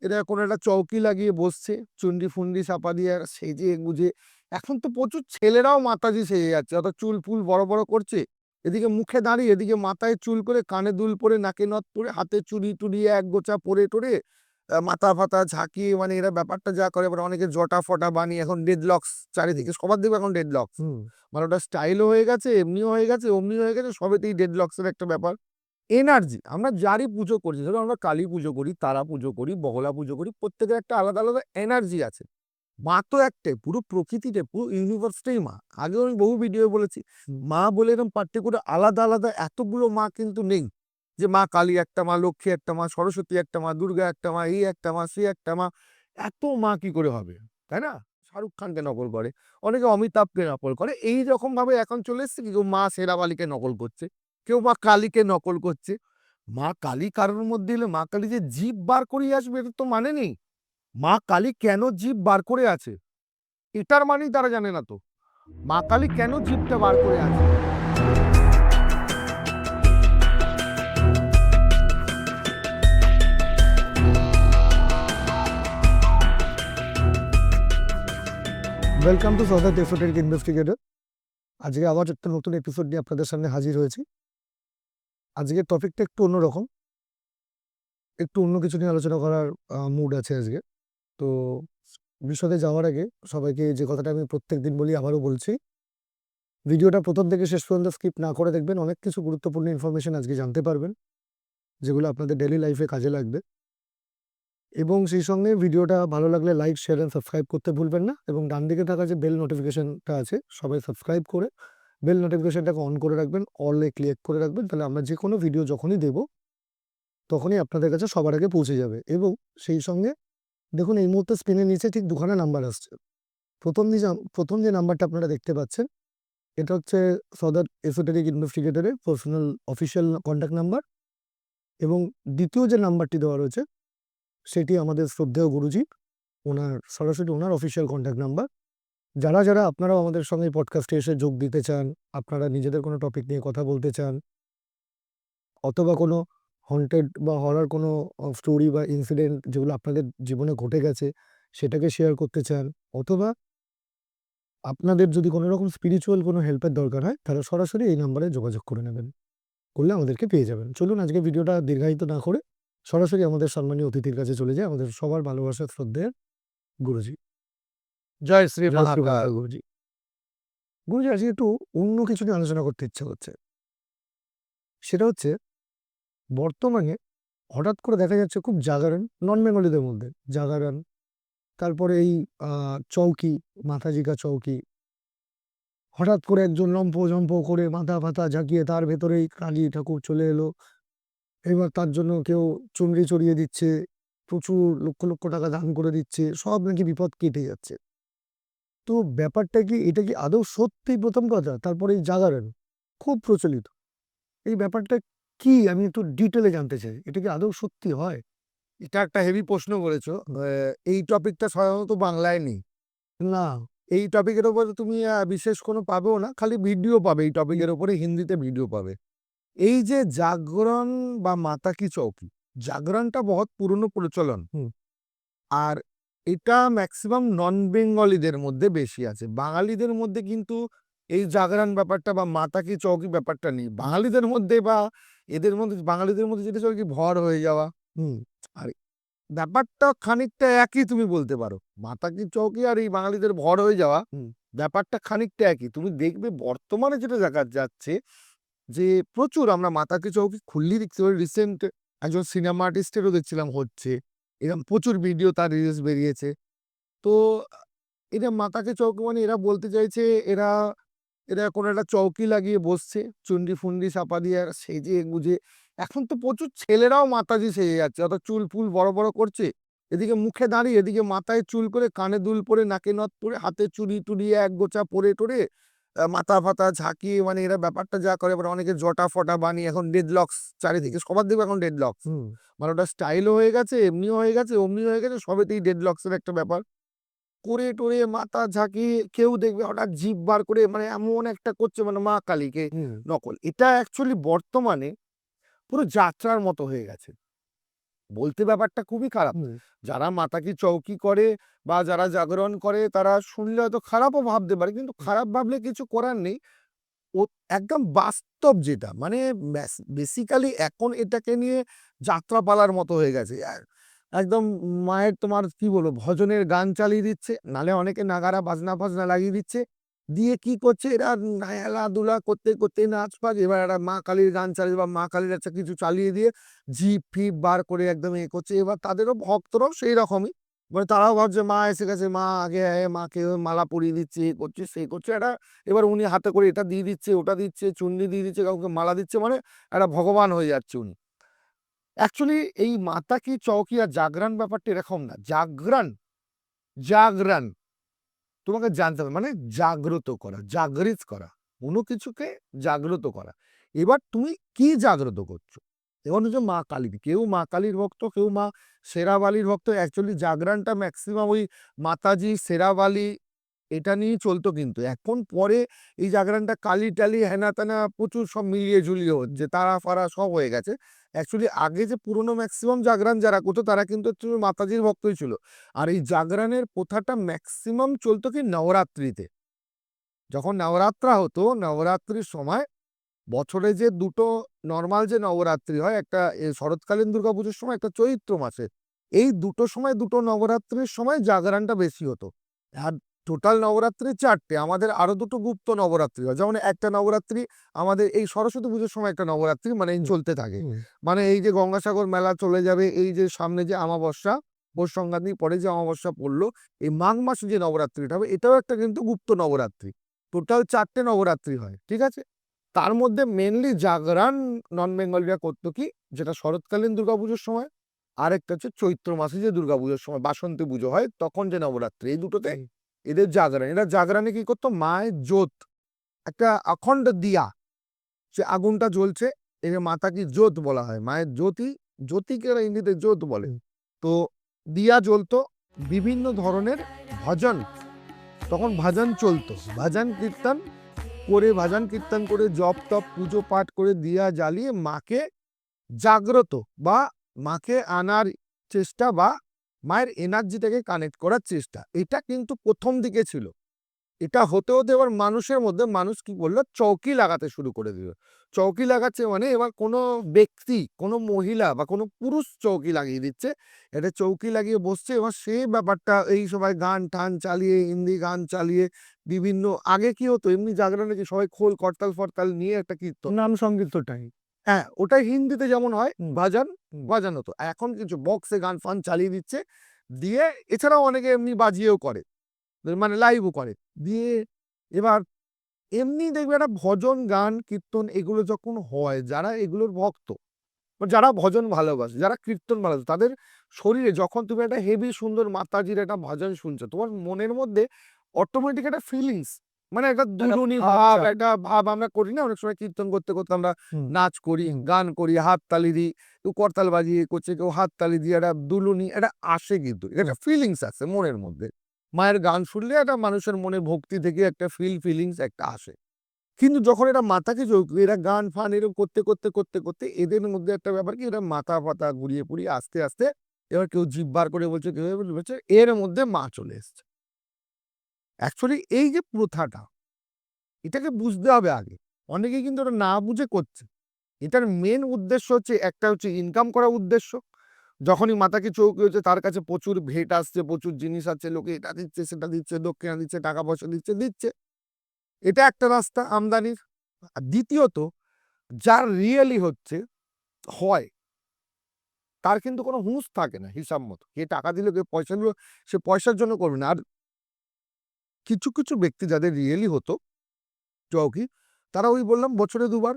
এরা কোনো একটা চৌকি লাগিয়ে বসছে, চুন্ডি ফুন্ডি চাপা দিয়ে সেজে গুজে। এখন তো প্রচুর ছেলেরাও মাতাজি সেজে যাচ্ছে, অর্থাৎ চুল ফুল বড় বড় করছে, এদিকে মুখে দাঁড়িয়ে, এদিকে মাথায় চুল করে, কানে দুল পরে, নাকে নথ পরে, হাতে চুড়ি টুড়ি এক গোছা পরে টরে, মাথা ফাতা ঝাঁকিয়ে, মানে এরা ব্যাপারটা যা করে। এবার অনেকে জটা ফটা বানিয়ে, এখন ডেড লক্স চারিদিকে, সবার দিকে এখন ডেড লক্স। মানে ওটা স্টাইলও হয়ে গেছে, এমনিও হয়ে গেছে, অমনিও হয়ে গেছে, সবেতেই ডেড লক্সের একটা ব্যাপার। এনার্জি, আমরা যারই পুজো করছি, ধরো আমরা কালী পুজো করি, তারা পুজো করি, বগলা পুজো করি, প্রত্যেকের একটা আলাদা আলাদা এনার্জি আছে। মা তো একটাই, পুরো প্রকৃতিতে, পুরো ইউনিভার্সটাই মা। আগেও আমি বহু ভিডিও বলেছি, মা বলে এরকম পার্টিকুলার আলাদা আলাদা এতগুলো মা কিন্তু নেই। যে মা কালী একটা মা, লক্ষ্মী একটা মা, সরস্বতী একটা মা, দুর্গা একটা মা, এই একটা মা, সে একটা মা। এত মা কি করে হবে, তাই না? শাহরুখ খানকে নকল করে, অনেকে অমিতাভকে নকল করে, এই রকম ভাবে এখন চলে এসছে। কেউ মা শেরাবালিকে নকল করছে, কেউ মা কালীকে নকল করছে। মা কালী কারোর মধ্যে এলে মা কালী যে জীব বার করিয়ে আসবে, এটা তো মানে নেই। মা কালী কেন জীব বার করে আছে, এটার মানেই তারা জানে না। তো মা কালী কেন জীবটা বার করে আছে? Welcome to Sadat esoteric investigator. আজকে আবার একটা নতুন এপিসোড নিয়ে আপনাদের সামনে হাজির হয়েছি। আজকের টপিকটা একটু অন্যরকম, একটু অন্য কিছু নিয়ে আলোচনা করার মুড আছে আজকে। তো বিশদে যাওয়ার আগে সবাইকে যে কথাটা আমি প্রত্যেকদিন বলি, আবারও বলছি, ভিডিওটা প্রথম থেকে শেষ পর্যন্ত স্কিপ না করে দেখবেন। অনেক কিছু গুরুত্বপূর্ণ ইনফরমেশন আজকে জানতে পারবেন, যেগুলো আপনাদের ডেইলি লাইফে কাজে লাগবে। এবং সেই সঙ্গে ভিডিওটা ভালো লাগলে লাইক, শেয়ার অ্যান্ড সাবস্ক্রাইব করতে ভুলবেন না। এবং ডান দিকে থাকা যে বেল নোটিফিকেশনটা আছে, সবাই সাবস্ক্রাইব করে বেল নোটিফিকেশনটাকে অন করে রাখবেন, অলে ক্লিক করে রাখবেন। তাহলে আমরা যে কোনো ভিডিও যখনই দেব, তখনই আপনাদের কাছে সবার আগে পৌঁছে যাবে। এবং সেই সঙ্গে দেখুন, এই মুহূর্তে স্ক্রিনের নিচে ঠিক দুখানা নাম্বার আসছে। প্রথম যে নাম্বারটা আপনারা দেখতে পাচ্ছেন, এটা হচ্ছে সদার এসোটেরিক ইনভেস্টিগেটরের পার্সোনাল অফিসিয়াল কন্ট্যাক্ট নাম্বার। এবং দ্বিতীয় যে নাম্বারটি দেওয়া রয়েছে, সেটি আমাদের শ্রদ্ধেয় গুরুজি, ওনার সরাসরি ওনার অফিসিয়াল কন্ট্যাক্ট নাম্বার। যারা যারা আপনারাও আমাদের সঙ্গে পডকাস্টে এসে যোগ দিতে চান, আপনারা নিজেদের কোনো টপিক নিয়ে কথা বলতে চান, অথবা কোনো হন্টেড বা হরার কোনো স্টোরি বা ইনসিডেন্ট যেগুলো আপনাদের জীবনে ঘটে গেছে সেটাকে শেয়ার করতে চান, অথবা আপনাদের যদি কোনো রকম স্পিরিচুয়াল কোনো হেল্পের দরকার হয়, তাহলে সরাসরি এই নাম্বারে যোগাযোগ করে নেবেন, করলে আমাদেরকে পেয়ে যাবেন। চলুন আজকে ভিডিওটা দীর্ঘায়িত না করে সরাসরি আমাদের সম্মানীয় অতিথির কাছে চলে যায়, আমাদের সবার ভালোবাসার শ্রদ্ধেয় গুরুজি। জয় শ্রী জয় শ্রী মহাকাল। মহাকাল গুরুজি। গুরুজি, আজকে একটু অন্য কিছু নিয়ে আলোচনা করতে ইচ্ছা করছে। সেটা হচ্ছে, বর্তমানে হঠাৎ করে দেখা যাচ্ছে খুব জাগরণ, নন বেঙ্গলিদের মধ্যে জাগরণ, তারপরে এই চৌকি, মাথাজিকা চৌকি, হঠাৎ করে একজন লম্ফ করে মাথা ফাতা ঝাঁকিয়ে তার ভেতরেই কালী ঠাকুর চলে এলো। এবার তার জন্য কেউ চুনরি চড়িয়ে দিচ্ছে, প্রচুর লক্ষ লক্ষ টাকা দান করে দিচ্ছে, সব নাকি বিপদ কেটে যাচ্ছে। তো ব্যাপারটা কি, এটা কি আদৌ সত্যি? প্রথম কথা, তারপরে এই জাগরণ খুব প্রচলিত, এই ব্যাপারটা কি আমি একটু ডিটেলে জানতে চাই, এটা কি আদৌ সত্যি হয়? এটা একটা হেভি প্রশ্ন করেছো। এই টপিকটা সাধারণত বাংলায় নেই। না, এই টপিকের উপরে তুমি বিশেষ কোনো পাবেও না, খালি ভিডিও পাবে এই টপিকের উপরে, হিন্দিতে ভিডিও পাবে। এই যে জাগরণ বা মাতা কি চৌকি, জাগরণটা বহুত পুরনো প্রচলন। আর এটা ম্যাক্সিমাম নন বেঙ্গলিদের মধ্যে বেশি আছে, বাঙালিদের মধ্যে কিন্তু এই জাগরণ ব্যাপারটা বা মাতা কি চৌকি ব্যাপারটা নেই বাঙালিদের মধ্যে। বা এদের মধ্যে, বাঙালিদের মধ্যে যেটা চলে কি ভর হয়ে যাওয়া। আর ব্যাপারটা খানিকটা একই, তুমি বলতে পারো মাতা কি চৌকি আর এই বাঙালিদের ভর হয়ে যাওয়া, ব্যাপারটা খানিকটা একই। তুমি দেখবে বর্তমানে যেটা দেখা যাচ্ছে, যে প্রচুর আমরা মাতা কি চৌকি খুললেই দেখতে পারি। রিসেন্ট একজন সিনেমা আর্টিস্টেরও দেখছিলাম হচ্ছে, এরকম প্রচুর ভিডিও তার রিলিজ বেরিয়েছে। তো এরা মাতাকে চৌকি, মানে এরা বলতে চাইছে, এরা এরা কোনো একটা চৌকি লাগিয়ে বসছে, চুন্ডি ফুন্ডি চাপা দিয়ে সেজে গুজে। এখন তো প্রচুর ছেলেরাও মাতাজি সেজে যাচ্ছে, অর্থাৎ চুল ফুল বড় বড় করছে, এদিকে মুখে দাঁড়িয়ে, এদিকে মাথায় চুল করে, কানে দুল পরে, নাকে নথ পরে, হাতে চুড়ি টুড়ি এক গোছা পরে টরে, মাথা ফাতা ঝাঁকিয়ে, মানে এরা ব্যাপারটা যা করে। এবার অনেকে জটা ফটা বানিয়ে, এখন ডেড লক্স চারিদিকে, সবার দিকে এখন ডেড লক্স। মানে ওটা স্টাইলও হয়ে গেছে, এমনিও হয়ে গেছে, অমনিও হয়ে গেছে, সবেতেই ডেড লক্সের একটা ব্যাপার। করে টরে মাথা ঝাঁকিয়ে কেউ দেখবে হঠাৎ জিভ বার করে, মানে এমন একটা করছে, মানে মা কালীকে নকল। এটা অ্যাকচুয়ালি বর্তমানে পুরো যাত্রার মতো হয়ে গেছে। বলতে ব্যাপারটা খুবই খারাপ। যারা মাতা কি চৌকি করে বা যারা জাগরণ করে তারা শুনলে হয়তো খারাপও ভাবতে পারে, কিন্তু খারাপ ভাবলে কিছু করার নেই। ও একদম বাস্তব যেটা মানে বেসিক্যালি এখন এটাকে নিয়ে যাত্রাপালার মতো হয়ে গেছে। একদম মায়ের তোমার কি বলবো ভজনের গান চালিয়ে দিচ্ছে, নালে অনেকে নাগারা বাজনা ফাজনা লাগিয়ে দিচ্ছে, দিয়ে কি করছে এরা খেলাধুলা করতে করতে নাচ ফাচ, এবার একটা মা কালীর গান চালিয়ে বা মা কালীর একটা কিছু চালিয়ে দিয়ে জিপ ফিপ বার করে একদম এ করছে। এবার তাদেরও ভক্তরাও সেই রকমই, মানে তারাও ভাবছে মা এসে গেছে, মা আগে মাকে মালা পরিয়ে দিচ্ছে, এ করছে সেই করছে একটা। এবার উনি হাতে করে এটা দিয়ে দিচ্ছে, ওটা দিচ্ছে, চুন্নি দিয়ে দিচ্ছে, কাউকে মালা দিচ্ছে, মানে একটা ভগবান হয়ে যাচ্ছে উনি। অ্যাকচুয়ালি এই মাতা কি চৌকি আর জাগরণ ব্যাপারটা এরকম না। জাগরণ জাগরণ তোমাকে জানতে হবে মানে জাগ্রত করা, জাগরিত করা, কোনো কিছুকে জাগ্রত করা। এবার তুমি কি জাগ্রত করছো? এবার হচ্ছে মা কালী, কেউ মা কালীর ভক্ত, কেউ মা শেরাবালির ভক্ত। অ্যাকচুয়ালি জাগরণটা ম্যাক্সিমাম ওই মাতাজি শেরাবালি এটা নিয়েই চলতো, কিন্তু এখন পরে এই জাগরণটা কালী টালি হেনা তেনা প্রচুর সব মিলিয়ে ঝুলিয়ে হচ্ছে, তারা ফারা সব হয়ে গেছে। অ্যাকচুয়ালি আগে যে পুরোনো ম্যাক্সিমাম জাগরণ যারা করতো তারা কিন্তু একটু মাতাজির ভক্তই ছিল। আর এই জাগরণের প্রথাটা ম্যাক্সিমাম চলতো কি নবরাত্রিতে। যখন নবরাত্রা হতো, নবরাত্রির সময় বছরে যে দুটো নর্মাল যে নবরাত্রি হয়, একটা শরৎকালীন দুর্গাপুজোর সময়, একটা চৈত্র মাসে, এই দুটো সময় দুটো নবরাত্রির সময় জাগরণটা বেশি হতো। আর টোটাল নবরাত্রি চারটে, আমাদের আরো দুটো গুপ্ত নবরাত্রি হয়। যেমন একটা নবরাত্রি আমাদের এই সরস্বতী পুজোর সময় একটা নবরাত্রি মানে এই চলতে থাকে। মানে এই যে গঙ্গাসাগর মেলা চলে যাবে, এই যে সামনে যে অমাবস্যা, পৌষ সংক্রান্তির পরে যে অমাবস্যা পড়লো, এই মাঘ মাসে যে নবরাত্রিটা হবে এটাও একটা কিন্তু গুপ্ত নবরাত্রি। টোটাল চারটে নবরাত্রি হয়, ঠিক আছে। তার মধ্যে মেনলি জাগরণ নন বেঙ্গলিরা করতো কি, যেটা শরৎকালীন দুর্গাপুজোর সময়, আরেকটা হচ্ছে চৈত্র মাসে যে দুর্গাপুজোর সময় বাসন্তী পুজো হয় তখন যে নবরাত্রি, এই দুটোতে এদের জাগরণ। এরা জাগরণে কি করতো, মায়ের জোত, একটা অখণ্ড দিয়া, সে আগুনটা জ্বলছে, এর মাতা কি জোত বলা হয়, মায়ের জ্যোতি, জ্যোতিকে এরা হিন্দিতে জোত বলে। তো দিয়া জ্বলতো, বিভিন্ন ধরনের ভজন, তখন ভজন চলতো, ভজন কীর্তন করে, ভজন কীর্তন করে, জপ তপ পুজো পাঠ করে, দিয়া জ্বালিয়ে মাকে জাগ্রত বা মাকে আনার চেষ্টা বা মায়ের এনার্জিটাকে কানেক্ট করার চেষ্টা, এটা কিন্তু প্রথম দিকে ছিল। এটা হতে হতে এবার মানুষের মধ্যে মানুষ কি করলো, চৌকি লাগাতে শুরু করে দিল। চৌকি লাগাচ্ছে মানে এবার কোনো ব্যক্তি, কোনো মহিলা বা কোনো পুরুষ চৌকি লাগিয়ে দিচ্ছে, এটা চৌকি লাগিয়ে বসছে। এবার সেই ব্যাপারটা এই সবাই গান টান চালিয়ে, হিন্দি গান চালিয়ে, বিভিন্ন আগে কি হতো এমনি জাগরণে কি সবাই খোল করতাল ফরতাল নিয়ে একটা কীর্তন, নাম সংকীর্তনটাই। হ্যাঁ ওটাই হিন্দিতে যেমন হয় ভজন, ভজন হতো। এখন কিছু বক্সে গান ফান চালিয়ে দিচ্ছে, দিয়ে এছাড়াও অনেকে এমনি বাজিয়েও করে, মানে লাইভও করে, দিয়ে এবার এমনি দেখবে একটা ভজন গান কীর্তন এগুলো যখন হয়, যারা এগুলোর ভক্ত বা যারা ভজন ভালোবাসে, যারা কীর্তন ভালোবাসে, তাদের শরীরে যখন তুমি একটা হেভি সুন্দর মাতাজির একটা ভজন শুনছো, তোমার মনের মধ্যে অটোমেটিক একটা ফিলিংস, মানে একটা দুলুনি ভাব, একটা ভাব আমরা করি না অনেক সময় কীর্তন করতে করতে আমরা নাচ করি, গান করি, হাত তালি দিই, কেউ করতাল বাজিয়ে করছে, কেউ হাত তালি দিয়ে একটা দুলুনি একটা আসে, কিন্তু একটা ফিলিংস আছে মনের মধ্যে। মায়ের গান শুনলে একটা মানুষের মনে ভক্তি থেকে একটা ফিলিংস একটা আসে। কিন্তু যখন এরা মাথাকে এরা গান ফান এরকম করতে করতে করতে করতে এদের মধ্যে একটা ব্যাপার কি, এরা মাথা পাতা ঘুরিয়ে পুড়িয়ে আস্তে আস্তে এবার কেউ জিভ বার করে বলছে, কেউ বলছে, এর মধ্যে মা চলে এসছে। অ্যাকচুয়ালি এই যে প্রথাটা, এটাকে বুঝতে হবে আগে। অনেকে কিন্তু এটা না বুঝে করছে। এটার মেন উদ্দেশ্য হচ্ছে, একটা হচ্ছে ইনকাম করার উদ্দেশ্য। যখনই মাতাকে চৌকি হচ্ছে তার কাছে প্রচুর ভেট আসছে, প্রচুর জিনিস আছে, লোকে এটা দিচ্ছে সেটা দিচ্ছে, দক্ষিণা দিচ্ছে, টাকা পয়সা দিচ্ছে, এটা একটা রাস্তা আমদানির। আর দ্বিতীয়ত, যার রিয়েলি হচ্ছে হয়, তার কিন্তু কোনো হুঁশ থাকে না হিসাব মতো, কে টাকা দিল কে পয়সা দিল, সে পয়সার জন্য করবে না। আর কিছু কিছু ব্যক্তি যাদের রিয়েলি হতো চৌকি, তারা ওই বললাম বছরে দুবার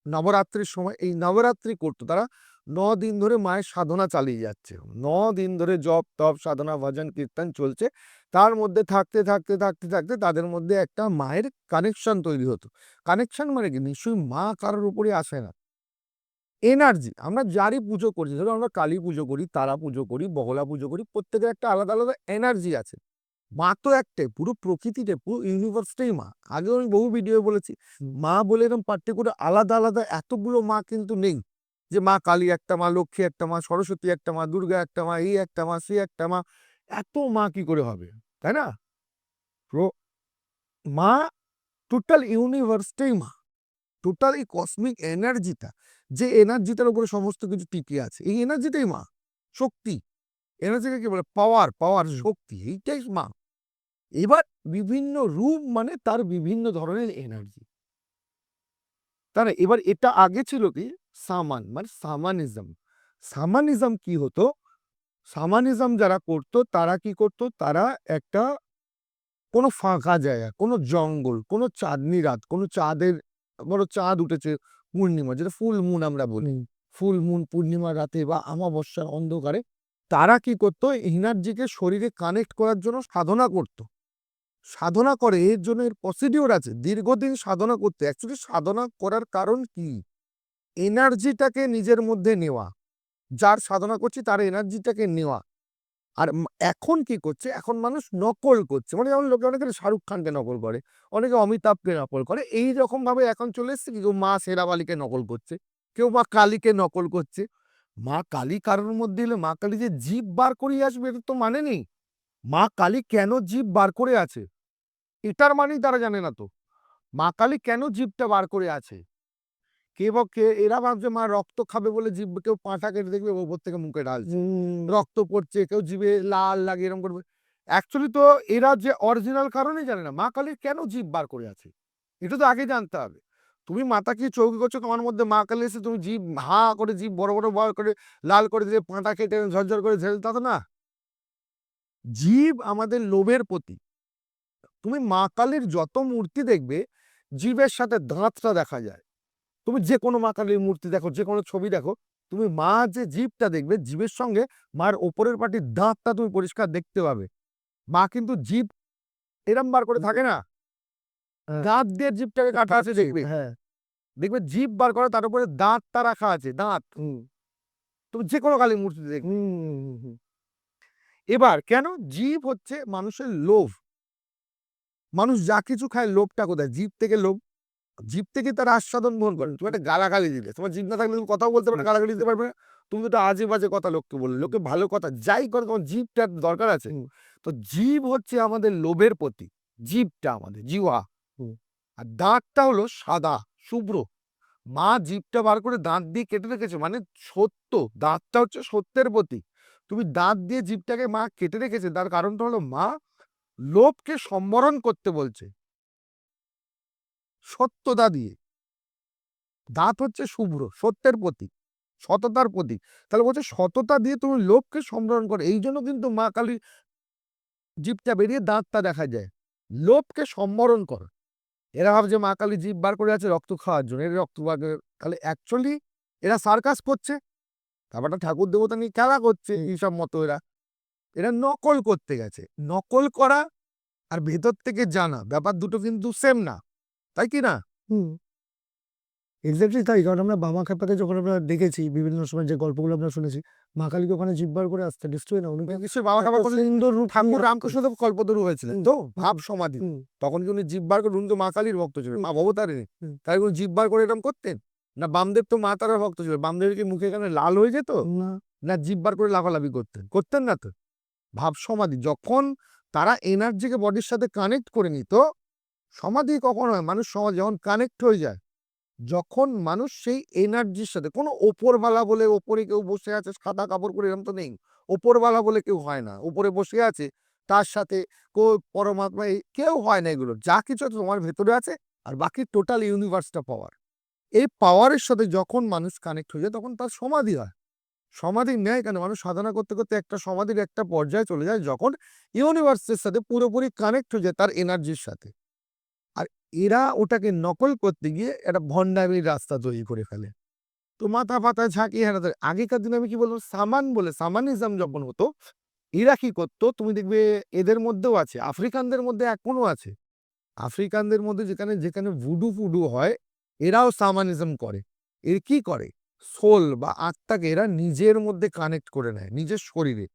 নবরাত্রির সময় এই নবরাত্রি করতো, তারা 9 দিন ধরে মায়ের সাধনা চালিয়ে যাচ্ছে, 9 দিন ধরে জপ তপ সাধনা ভজন কীর্তন চলছে। তার মধ্যে থাকতে থাকতে থাকতে থাকতে তাদের মধ্যে একটা মায়ের কানেকশন তৈরি হতো। কানেকশন মানে কি, নিশ্চয়ই মা কারোর উপরে আসে না, এনার্জি। আমরা যারই পুজো করছি, ধরো আমরা কালী পুজো করি, তারা পুজো করি, বগলা পুজো করি, প্রত্যেকের একটা আলাদা আলাদা এনার্জি আছে। মা তো একটাই, পুরো প্রকৃতিতে, পুরো ইউনিভার্সটাই মা। আগেও আমি বহু ভিডিও বলেছি, মা বলে এরকম পার্টিকুলার আলাদা আলাদা এতগুলো মা কিন্তু নেই। যে মা কালী একটা মা, লক্ষ্মী একটা মা, সরস্বতী একটা মা, দুর্গা একটা মা, এই একটা মা, সে একটা মা, এত মা কি করে হবে, তাই না? মা টোটাল ইউনিভার্সটাই মা, টোটাল এই কসমিক এনার্জিটা, যে এনার্জিটার উপরে সমস্ত কিছু টিকে আছে, এই এনার্জিটাই মা, শক্তি। এনার্জিকে কি বলে? পাওয়ার, পাওয়ার শক্তি, এইটাই মা। এবার বিভিন্ন রূপ মানে তার বিভিন্ন ধরনের এনার্জি, তাই না? এবার এটা আগে ছিল কি সামান, মানে সামানিজম। সামানিজম কি হতো? সামানিজম যারা করতো তারা কি করতো? তারা একটা কোনো ফাঁকা জায়গা, কোনো জঙ্গল, কোনো চাঁদনি রাত, কোনো চাঁদের বড় চাঁদ উঠেছে পূর্ণিমা, যেটা ফুল মুন আমরা বলি, ফুল মুন পূর্ণিমা রাতে বা অমাবস্যার অন্ধকারে তারা কি করতো? এনার্জিকে শরীরে কানেক্ট করার জন্য সাধনা করত। সাধনা করে, এর জন্য এর প্রসিডিওর আছে, দীর্ঘদিন সাধনা করতে। অ্যাকচুয়ালি সাধনা করার কারণ কি? এনার্জিটাকে নিজের মধ্যে নেওয়া, যার সাধনা করছি তার এনার্জিটাকে নেওয়া। আর এখন কি করছে? এখন মানুষ নকল করছে, মানে যেমন লোকে অনেকে শাহরুখ খানকে নকল করে, অনেকে অমিতাভকে নকল করে, এই রকম ভাবে এখন চলে এসছে কি, কেউ মা শেরাবালিকে নকল করছে, কেউ মা কালীকে নকল করছে। মা কালী কারোর মধ্যে এলে মা কালী যে জীব বার করিয়ে আসবে এটা তো মানে নেই। মা কালী কেন জীব বার করে আছে এটার মানেই তারা জানে না। তো মা কালী কেন জীবটা বার করে আছে, কে এরা ভাবছে মা রক্ত খাবে বলে জীব, কেউ পাঁঠা কেটে দেখবে ওপর থেকে মুখে ঢালছে, রক্ত পড়ছে, কেউ জিভে লাল লাগে এরকম করবে। অ্যাকচুয়ালি তো এরা যে অরিজিনাল কারণেই জানে না মা কালী কেন জীব বার করে আছে, এটা তো আগে জানতে হবে। তুমি মাথা কি চৌকি করছো, তোমার মধ্যে মা কালী এসে তুমি জীব হা করে, জীব বড় বড় বড় করে লাল করে দিয়ে পাঁটা কেটে ঝরঝর করে ঝেড়ে, তা তো না। জীব আমাদের লোভের প্রতীক। তুমি মা কালীর যত মূর্তি দেখবে জীবের সাথে দাঁতটা দেখা যায়। তুমি যে কোনো মা কালীর মূর্তি দেখো, যে কোনো ছবি দেখো, তুমি মা যে জীবটা দেখবে, জীবের সঙ্গে মার ওপরের পাটির দাঁতটা তুমি পরিষ্কার দেখতে পাবে। মা কিন্তু জীব এরম বার করে থাকে না, দাঁত দিয়ে জীবটাকে কাটা আছে দেখবে। হ্যাঁ, দেখবে জীব বার করা, তার উপরে দাঁতটা রাখা আছে, দাঁত। তুমি যে কোনো কালীর মূর্তি দেখবে। এবার কেন জীব হচ্ছে মানুষের লোভ। মানুষ যা কিছু খায়, লোভটা কোথায়? জীব থেকে লোভ, জীব থেকে তারা আস্বাদন গ্রহণ করেন। তুমি একটা গালাগালি দিলে, তোমার জীব না থাকলে তুমি কথাও বলতে পারবে না, গালাগালি দিতে পারবে না। তুমি তো আজে বাজে কথা লোককে বললে, লোকে ভালো কথা যাই করে, তোমার জীবটার দরকার আছে। তো জীব হচ্ছে আমাদের লোভের প্রতীক, জীবটা আমাদের জিহ্বা। আর দাঁতটা হলো সাদা, শুভ্র। মা জীবটা বার করে দাঁত দিয়ে কেটে রেখেছে, মানে সত্য। দাঁতটা হচ্ছে সত্যের প্রতীক। তুমি দাঁত দিয়ে জীবটাকে মা কেটে রেখেছে, তার কারণটা হলো মা লোভকে সম্বরণ করতে বলছে সত্যতা দিয়ে। দাঁত হচ্ছে শুভ্র, সত্যের প্রতীক, সততার প্রতীক। তাহলে বলছে সততা দিয়ে তুমি লোভকে সম্বরণ করো। এই জন্য কিন্তু মা কালী জীবটা বেরিয়ে দাঁতটা দেখা যায়, লোভকে সম্বরণ করো। এরা ভাবছে মা কালী জীব বার করে আছে রক্ত খাওয়ার জন্য, এরা রক্ত বার করে, তাহলে অ্যাকচুয়ালি এরা সার্কাস করছে। তারপরটা ঠাকুর দেবতা নিয়ে খেলা করছে এইসব মতো। এরা এরা নকল করতে গেছে। নকল করা আর ভেতর থেকে জানা, ব্যাপার দুটো কিন্তু সেম না, তাই কি না? এক্স্যাক্টলি তাই। কারণ আমরা বামা খেপাকে যখন আমরা দেখেছি বিভিন্ন সময়, যে গল্পগুলো আমরা শুনেছি, মা কালীকে ওখানে জিব্বার করে আসতে নিশ্চয়ই না, উনি নিশ্চয়ই বাবা খাবার কথা, সুন্দর রূপ ঠাকুর রামকৃষ্ণদেব কল্পতরু হয়েছিলেন তো ভাব সমাধি, হুম, তখন কি উনি জিব্বার করে? উনি তো মা কালীর ভক্ত ছিলেন, মা ভবতারিণী। হুম। তাই উনি জিব্বার করে এরকম করতেন না? বামদেব তো মা তারার ভক্ত ছিলেন, বামদেবের কি মুখে এখানে লাল হয়ে যেত? না, না জিব্বার করে লাফালাফি করতেন? করতেন না তো। ভাব সমাধি, যখন তারা এনার্জিকে বডির সাথে কানেক্ট করে নিত, সমাধি কখন হয়? মানুষ সমাধি যখন কানেক্ট হয়ে যায়, যখন মানুষ সেই এনার্জির সাথে, কোনো ওপরওয়ালা বলে ওপরে কেউ বসে আছে সাদা কাপড় পরে, এরকম তো নেই। ওপরওয়ালা বলে কেউ হয় না, ওপরে বসে আছে তার সাথে পরমাত্মা, কেউ হয় না। এগুলো যা কিছু আছে তোমার ভেতরে আছে, আর বাকি টোটাল ইউনিভার্সটা পাওয়ার। এই পাওয়ারের সাথে যখন মানুষ কানেক্ট হয়ে যায়, তখন তার সমাধি হয়। সমাধি নেয় কেন? মানুষ সাধনা করতে করতে একটা সমাধির একটা পর্যায়ে চলে যায়, যখন ইউনিভার্সের সাথে পুরোপুরি কানেক্ট হয়ে যায় তার এনার্জির সাথে। আর এরা ওটাকে নকল করতে গিয়ে একটা ভণ্ডামির রাস্তা তৈরি করে ফেলে। তো মাথা ফাতা ঝাঁকিয়ে হারাতে, আগেকার দিনে আমি কি বলবো, সামান বলে, সামানিজম যখন হতো, এরা কি করতো তুমি দেখবে, এদের মধ্যেও আছে, আফ্রিকানদের মধ্যে এখনো আছে। আফ্রিকানদের মধ্যে যেখানে যেখানে ভুডু ফুডু হয়, এরাও সামানিজম করে। এর কি করে? সোল বা আত্মাকে এরা নিজের মধ্যে কানেক্ট করে নেয়, নিজের শরীরে।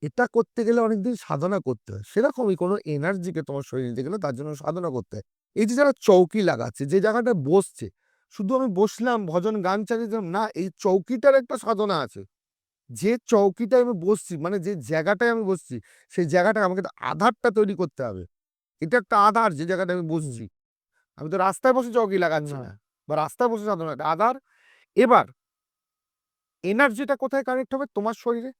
এটা করতে গেলে অনেকদিন সাধনা করতে হয়। সেরকমই কোনো এনার্জিকে তোমার শরীরে নিতে গেলে তার জন্য সাধনা করতে হয়। এই যে যারা চৌকি লাগাচ্ছে, যে জায়গাটা বসছে, শুধু আমি বসলাম ভজন গান চালিয়ে না, এই চৌকিটার একটা সাধনা আছে। যে চৌকিটায় আমি বসছি, মানে যে জায়গাটায় আমি বসছি, সেই জায়গাটায় আমাকে একটা আধারটা তৈরি করতে হবে। এটা একটা আধার, যে জায়গাটায় আমি বসছি। আমি তো রাস্তায় বসে চৌকি লাগাচ্ছি না। না, বা রাস্তায় বসে সাধনা, একটা আধার। এবার এনার্জিটা কোথায় কানেক্ট হবে? তোমার শরীরে।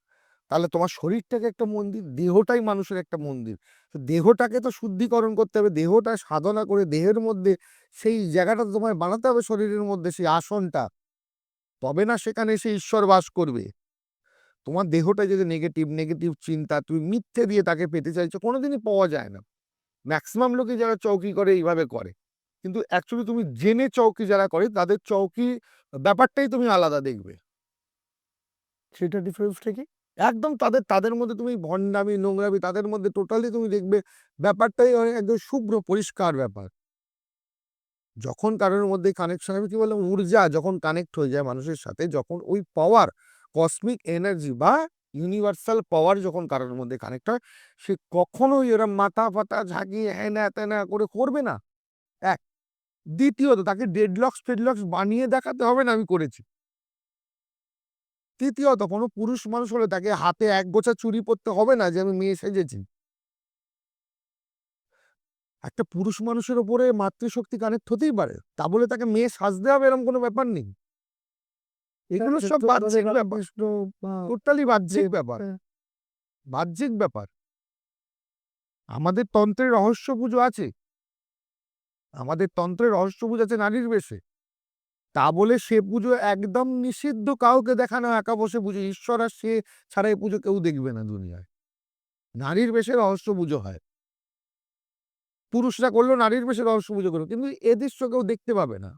তাহলে তোমার শরীরটাকে একটা মন্দির, দেহটাই মানুষের একটা মন্দির। তো দেহটাকে তো শুদ্ধিকরণ করতে হবে, দেহটা সাধনা করে দেহের মধ্যে সেই জায়গাটা তোমায় বানাতে হবে, শরীরের মধ্যে সেই আসনটা। তবে না সেখানে এসে ঈশ্বর বাস করবে। তোমার দেহটা যদি নেগেটিভ চিন্তা, তুমি মিথ্যে দিয়ে তাকে পেতে চাইছো, কোনোদিনই পাওয়া যায় না। ম্যাক্সিমাম লোকই যারা চৌকি করে এইভাবে করে। কিন্তু অ্যাকচুয়ালি তুমি জেনে চৌকি যারা করে, তাদের চৌকি ব্যাপারটাই তুমি আলাদা দেখবে। সেটা ডিফারেন্সটা কি? একদম তাদের মধ্যে তুমি ভণ্ডামি, নোংরামি, তাদের মধ্যে টোটালি তুমি দেখবে ব্যাপারটাই একদম শুভ্র পরিষ্কার ব্যাপার। যখন কারোর মধ্যে কানেকশন, আমি কি বললাম, ঊর্জা যখন কানেক্ট হয়ে যায় মানুষের সাথে, যখন ওই পাওয়ার, কসমিক এনার্জি বা ইউনিভার্সাল পাওয়ার যখন কারোর মধ্যে কানেক্ট হয়, সে কখনোই এরা মাথা ফাতা ঝাঁকিয়ে হ্যানা ত্যানা করে করবে না। এক। দ্বিতীয়ত, তাকে ডেডলক্স ফেডলক্স বানিয়ে দেখাতে হবে না আমি করেছি। তৃতীয়ত, কোনো পুরুষ মানুষ হলে তাকে হাতে এক গোছা চুড়ি পরতে হবে না যে আমি মেয়ে সেজেছি। একটা পুরুষ মানুষের উপরে মাতৃশক্তি কানেক্ট হতেই পারে, তা বলে তাকে মেয়ে সাজতে হবে এরকম কোনো ব্যাপার নেই। এগুলো সব বাহ্যিক ব্যাপার, রামকৃষ্ণ বা টোটালি বাহ্যিক দেব, ব্যাপার, বাহ্যিক ব্যাপার। আমাদের তন্ত্রে রহস্য পুজো আছে, আমাদের তন্ত্রে রহস্য পুজো আছে নারীর বেশে। তা বলে সে পুজো একদম নিষিদ্ধ, কাউকে দেখানো, একা বসে পুজো, ঈশ্বর আর সে ছাড়া এই পুজো কেউ দেখবে না দুনিয়ায়। নারীর বেশে রহস্য পুজো হয়, পুরুষরা করলেও নারীর বেশে রহস্য পুজো করবে, কিন্তু এ দৃশ্য কেউ দেখতে পাবে না।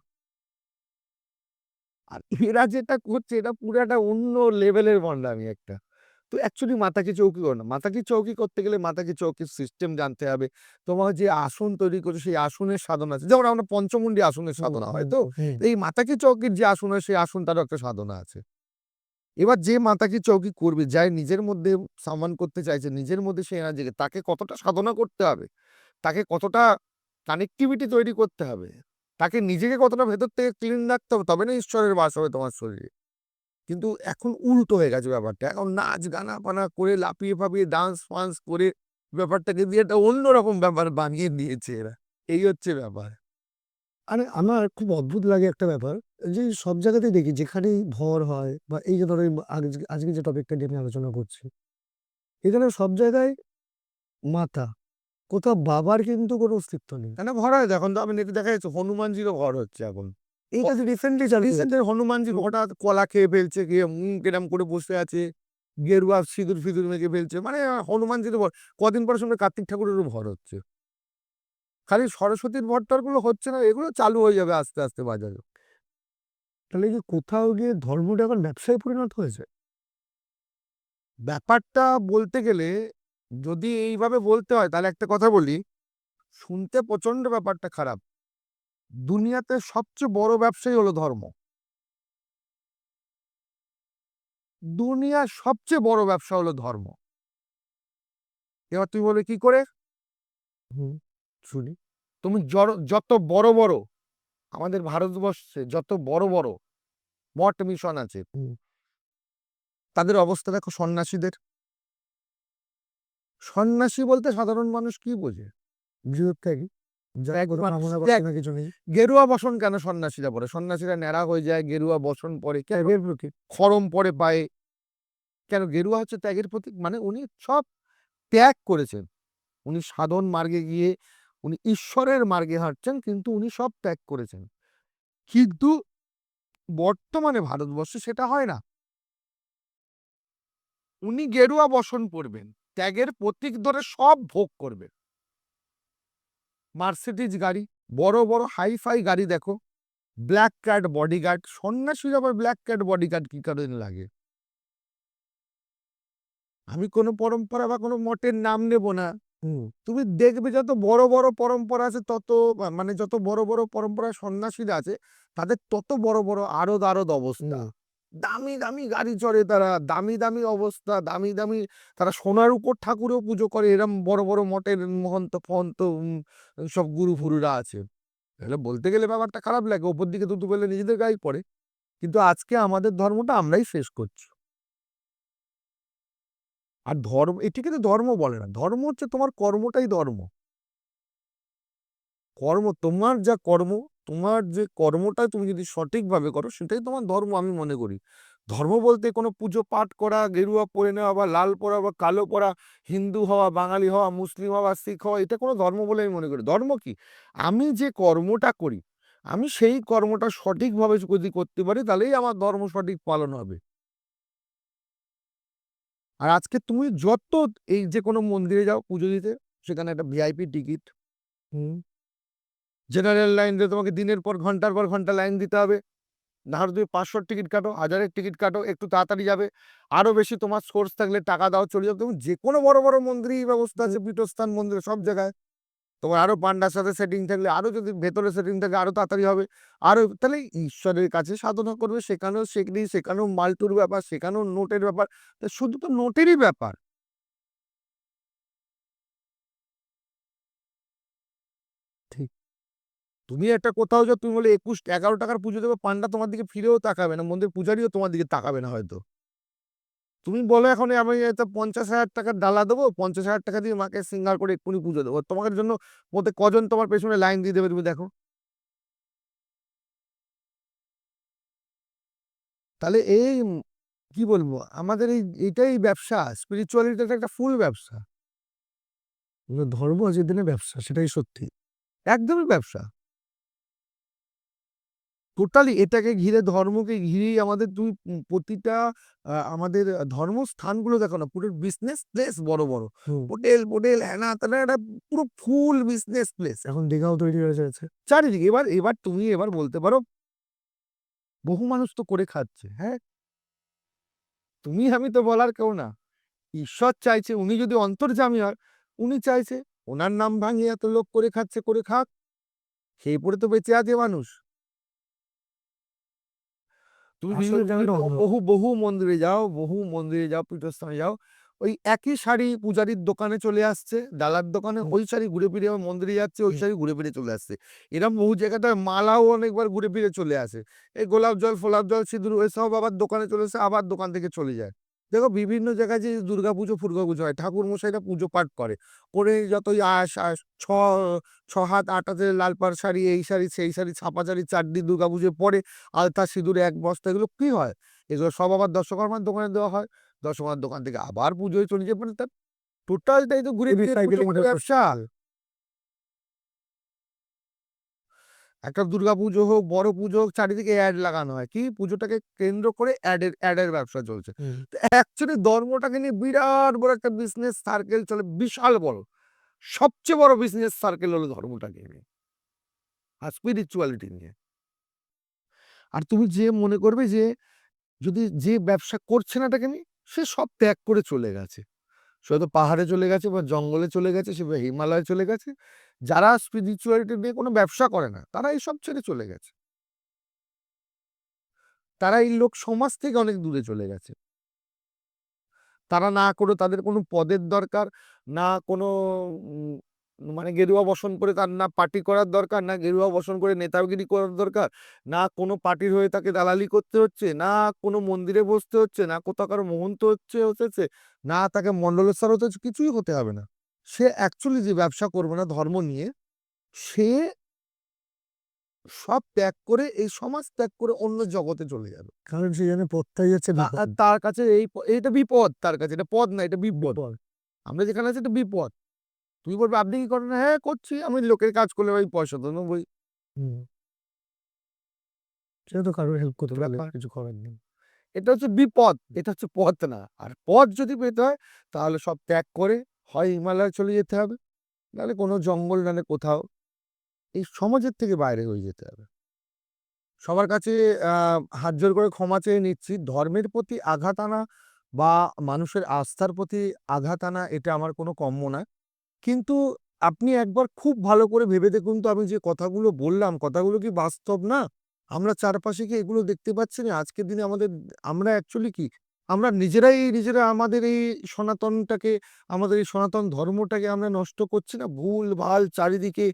আর এরা যেটা করছে, এটা পুরো একটা অন্য লেভেলের ভণ্ডামি একটা। তো অ্যাকচুয়ালি মাতাকি চৌকি করো না। মাতাকি চৌকি করতে গেলে মাতাকি চৌকির সিস্টেম জানতে হবে। তোমার যে আসন তৈরি করছো, সেই আসনের সাধনা আছে। যেমন আমরা পঞ্চমুণ্ডী আসনের সাধনা হয় তো? এই মাতাকি চৌকির যে আসন হয়, সেই আসনটারও একটা সাধনা আছে। এবার যে মাতাকি চৌকি করবে, যাই নিজের মধ্যে সম্মান করতে চাইছে, নিজের মধ্যে সেই এনার্জিকে, তাকে কতটা সাধনা করতে হবে, তাকে কতটা কানেক্টিভিটি তৈরি করতে হবে, তাকে নিজেকে কতটা ভেতর থেকে ক্লিন রাখতে হবে, তবে না ঈশ্বরের বাস হবে তোমার শরীরে। কিন্তু এখন উল্টো হয়ে গেছে ব্যাপারটা। এখন নাচ গানা পানা করে লাফিয়ে ফাপিয়ে ডান্স ফান্স করে ব্যাপারটাকে দিয়ে একটা অন্যরকম ব্যাপার বানিয়ে দিয়েছে এরা। এই হচ্ছে ব্যাপার। আরে আমার খুব অদ্ভুত লাগে একটা ব্যাপার, যে সব জায়গাতেই দেখি যেখানেই ভর হয় বা এই যে ধরো আজকে যে টপিকটা নিয়ে আমি আলোচনা করছি, এখানে সব জায়গায় মাতা, কোথাও বাবার কিন্তু কোনো অস্তিত্ব নেই। কেন ভর হয়? এখন তো আমি নেটে দেখা যাচ্ছে হনুমানজিরও ভর হচ্ছে এখন। এই কাজ রিসেন্টলি চালু হয়েছে। রিসেন্ট হনুমানজি হঠাৎ কলা খেয়ে ফেলছে, গিয়ে এরম করে বসে আছে, গেরুয়া সিঁদুর ফিঁদুর মেখে ফেলছে। মানে হনুমানজির ভর। কদিন পরে শুনবে কার্তিক ঠাকুরেরও ভর হচ্ছে। খালি সরস্বতীর ভর টরগুলো হচ্ছে না, এগুলো চালু হয়ে যাবে আস্তে আস্তে বাজারে। তাহলে কি কোথাও গিয়ে ধর্মটা এখন ব্যবসায় পরিণত হয়েছে? ব্যাপারটা বলতে গেলে, যদি এইভাবে বলতে হয়, তাহলে একটা কথা বলি, শুনতে প্রচন্ড ব্যাপারটা খারাপ। দুনিয়াতে সবচেয়ে বড় ব্যবসাই হলো ধর্ম। দুনিয়ার সবচেয়ে বড় ব্যবসা হলো ধর্ম। এবার তুমি বলবে কি করে? হুম, শুনি। তুমি যত বড় বড় আমাদের ভারতবর্ষে যত বড় বড় মঠ মিশন আছে, হুম, তাদের অবস্থা দেখো। সন্ন্যাসীদের, সন্ন্যাসী বলতে সাধারণ মানুষ কি বোঝে? গৃহত্যাগী, যার কোনো একবার কামনা দেখ, বাসনা কিছু নেই, গেরুয়া বসন কেন সন্ন্যাসীরা পরে? সন্ন্যাসীরা ন্যাড়া হয়ে যায়, গেরুয়া বসন পরে কেন? ত্যাগের প্রতীক। খড়ম পরে পায়ে কেন? গেরুয়া হচ্ছে ত্যাগের প্রতীক। মানে উনি সব ত্যাগ করেছেন। উনি সাধন মার্গে গিয়ে উনি ঈশ্বরের মার্গে হাঁটছেন, কিন্তু উনি সব ত্যাগ করেছেন। কিন্তু বর্তমানে ভারতবর্ষে সেটা হয় না। উনি গেরুয়া বসন পরবেন, ত্যাগের প্রতীক ধরে সব ভোগ করবেন। মার্সিডিজ গাড়ি, বড় বড় হাইফাই গাড়ি দেখো, ব্ল্যাক ক্যাট বডিগার্ড। সন্ন্যাসীর আবার ব্ল্যাক ক্যাট বডিগার্ড কি কারণে লাগে? আমি কোনো পরম্পরা বা কোনো মঠের নাম নেব না। হুম, তুমি দেখবে যত বড় বড় পরম্পরা আছে, তত মানে যত বড় বড় পরম্পরা সন্ন্যাসীরা আছে, তাদের তত বড় বড় আরদ আরদ অবস্থা, হুম। দামি দামি গাড়ি চড়ে তারা, দামি দামি অবস্থা, দামি দামি, তারা সোনার উপর ঠাকুরও পুজো করে। এরম বড় বড় মঠের মহন্ত ফহন্ত সব গুরু ফুরুরা আছে। তাহলে বলতে গেলে ব্যাপারটা খারাপ লাগে, ওপর দিকে থুতু ফেললে নিজেদের গায়ে পড়ে। কিন্তু আজকে আমাদের ধর্মটা আমরাই শেষ করছি। আর ধর্ম, এটিকে তো ধর্ম বলে না, ধর্ম হচ্ছে তোমার কর্মটাই ধর্ম। কর্ম, তোমার যা কর্ম, তোমার যে কর্মটা তুমি যদি সঠিকভাবে করো সেটাই তোমার ধর্ম আমি মনে করি। ধর্ম বলতে কোনো পুজো পাঠ করা, গেরুয়া পরে নেওয়া বা লাল পরা বা কালো পরা, হিন্দু হওয়া, বাঙালি হওয়া, মুসলিম হওয়া, শিখ হওয়া, এটা কোনো ধর্ম বলে আমি মনে করি। ধর্ম কি? আমি যে কর্মটা করি, আমি সেই কর্মটা সঠিকভাবে যদি করতে পারি তাহলেই আমার ধর্ম সঠিক পালন হবে। আর আজকে তুমি যত এই যে কোনো মন্দিরে যাও পুজো দিতে, সেখানে একটা ভিআইপি টিকিট, হুম। জেনারেল লাইন দিয়ে তোমাকে দিনের পর ঘন্টার পর ঘন্টা লাইন দিতে হবে। না হলে তুমি 500 টিকিট কাটো, 1000 টিকিট কাটো, একটু তাড়াতাড়ি যাবে। আরো বেশি তোমার সোর্স থাকলে টাকা দাও, চলে যাও। তুমি যে কোনো বড় বড় মন্দিরে এই ব্যবস্থা আছে, পীঠস্থান মন্দিরে সব জায়গায়। তোমার আরো পান্ডার সাথে সেটিং থাকলে, আরো যদি ভেতরে সেটিং থাকে আরো তাড়াতাড়ি হবে। আরো তাহলে ঈশ্বরের কাছে সাধনা করবে, সেখানেও সেকড়ি, সেখানেও মালটুর ব্যাপার, সেখানেও নোটের ব্যাপার। তা শুধু তো নোটেরই ব্যাপার। ঠিক। তুমি একটা কোথাও যাও, তুমি বলে 11 টাকার পুজো দেবে, পান্ডা তোমার দিকে ফিরেও তাকাবে না, মন্দির পূজারীও তোমার দিকে তাকাবে না হয়তো। তুমি বলো এখন আমি হয়তো 50,000 টাকার ডালা দেবো, 50,000 টাকা দিয়ে মাকে সিঙ্গার করে এক্ষুনি পুজো দেবো, তোমার জন্য মধ্যে কজন তোমার পেছনে লাইন দিয়ে দেবে তুমি দেখো। তাহলে এই কি বলবো, আমাদের এইটাই ব্যবসা, স্পিরিচুয়ালিটিটা একটা ফুল ব্যবসা। ধর্ম আজকের দিনে ব্যবসা, সেটাই সত্যি। একদমই ব্যবসা। টোটালি এটাকে ঘিরে, ধর্মকে ঘিরেই আমাদের প্রতিটা আমাদের ধর্মস্থানগুলো দেখো না, পুরো বিজনেস প্লেস, বড় বড় হুম। হোটেল হ্যানা ত্যানা, একটা পুরো ফুল বিজনেস প্লেস এখন দীঘাও তৈরি হয়ে যাচ্ছে। চারিদিকে। এবার এবার তুমি এবার বলতে পারো বহু মানুষ তো করে খাচ্ছে, হ্যাঁ, তুমি আমি তো বলার কেউ না। ঈশ্বর চাইছে, উনি যদি অন্তর্যামী হয়, উনি চাইছে ওনার নাম ভাঙিয়ে এত লোক করে খাচ্ছে, করে খাক, খেয়ে পড়ে তো বেঁচে আছে মানুষ। তুমি আসল বিভিন্ন জায়গাটা অন্য। বহু বহু মন্দিরে যাও, বহু মন্দিরে যাও, পীঠস্থানে যাও, ওই একই শাড়ি পূজারীর দোকানে চলে আসছে, ডালার দোকানে হুম, ওই শাড়ি ঘুরে ফিরে আবার মন্দিরে যাচ্ছে, ওই হুম। শাড়ি ঘুরে ফিরে চলে আসছে। এরকম বহু জায়গাটায় মালাও অনেকবার ঘুরে ফিরে চলে আসে। এই গোলাপ জল, ফোলাপ জল, সিঁদুর এসব আবার দোকানে চলে এসে আবার দোকান থেকে চলে যায়। দেখো বিভিন্ন জায়গায় যে দুর্গাপুজো ফুর্গাপুজো হয়, ঠাকুর মশাইরা পুজো পাঠ করে, করে যতই ছ ছ হাত 8 হাতের লাল পাড় শাড়ি, এই শাড়ি সেই শাড়ি, ছাপা শাড়ি, 4 দিন দুর্গাপুজোয় পরে, আলতা সিঁদুর এক বস্তা, এগুলো কি হয়? এগুলো সব আবার দশকর্মার দোকানে দেওয়া হয়। দশকর্মার দোকান থেকে আবার পুজোয় চলে যায়, মানে তার টোটালটাই তো ঘুরে এই ফিরে পুজো রিসাইকেলিং মানে টা করছে। ব্যবসা। একটা দুর্গাপুজো হোক, বড় পুজো হোক, চারিদিকে অ্যাড লাগানো হয়। কি পুজোটাকে কেন্দ্র করে অ্যাডের ব্যবসা চলছে। হুম। তো অ্যাকচুয়ালি ধর্মটাকে নিয়ে বিরাট বড় একটা বিজনেস সার্কেল চলে, বিশাল বড়। সবচেয়ে বড় বিজনেস সার্কেল হলো ধর্মটাকে নিয়ে আর স্পিরিচুয়ালিটি নিয়ে। আর তুমি যে মনে করবে যে যদি যে ব্যবসা করছে না এটাকে নিয়ে, সে সব ত্যাগ করে চলে গেছে। সে হয়তো পাহাড়ে চলে গেছে বা জঙ্গলে চলে গেছে, সে বা হিমালয়ে চলে গেছে। যারা স্পিরিচুয়ালিটি নিয়ে কোনো ব্যবসা করে না, তারা এইসব ছেড়ে চলে গেছে। তারা এই লোক সমাজ থেকে অনেক দূরে চলে গেছে। তারা না করে, তাদের কোনো পদের দরকার, না কোনো উম মানে গেরুয়া বসন করে তার না পার্টি করার দরকার, না গেরুয়া বসন করে নেতাগিরি করার দরকার, না কোনো পার্টির হয়ে তাকে দালালি করতে হচ্ছে, না কোনো মন্দিরে বসতে হচ্ছে, না কোথাও কারো মহন্ত হতেছে, না তাকে মন্ডলেশ্বর হতে হচ্ছে, কিছুই হতে হবে না। সে অ্যাকচুয়ালি যে ব্যবসা করবে না ধর্ম নিয়ে, সে সব ত্যাগ করে, এই সমাজ ত্যাগ করে অন্য জগতে চলে যাবে। কারণ সে জানে পথটাই হচ্ছে বিপদ। তার কাছে এটা বিপদ, তার কাছে এটা পদ না, এটা বিপদ। বিপদ। আমরা যেখানে আছি এটা বিপদ। তুমি বলবে আপনি কি করেন? হ্যাঁ করছি, আমি লোকের কাজ করলে ভাই পয়সা তো নেবই। হুম। সেটা তো কারোর হেল্প তো করতে পারলে ব্যাপার, কিছু করার নেই। এটা হচ্ছে বিপদ, এটা হচ্ছে পথ না। আর পথ যদি পেতে হয় তাহলে সব ত্যাগ করে হয় হিমালয়ে চলে যেতে হবে, নাহলে কোনো জঙ্গল, নাহলে কোথাও এই সমাজের থেকে বাইরে হয়ে যেতে হবে। সবার কাছে হাত জোড় করে ক্ষমা চেয়ে নিচ্ছি। ধর্মের প্রতি আঘাত আনা বা মানুষের আস্থার প্রতি আঘাত আনা এটা আমার কোনো কম্য না। কিন্তু আপনি একবার খুব ভালো করে ভেবে দেখুন তো, আমি যে কথাগুলো বললাম, কথাগুলো কি বাস্তব না? আমরা চারপাশে কি এগুলো দেখতে পাচ্ছি না? আজকের দিনে আমরা অ্যাকচুয়ালি কি? আমরা নিজেরা আমাদের এই সনাতনটাকে, আমাদের এই সনাতন ধর্মটাকে আমরা নষ্ট করছি না? ভুলভাল চারিদিকে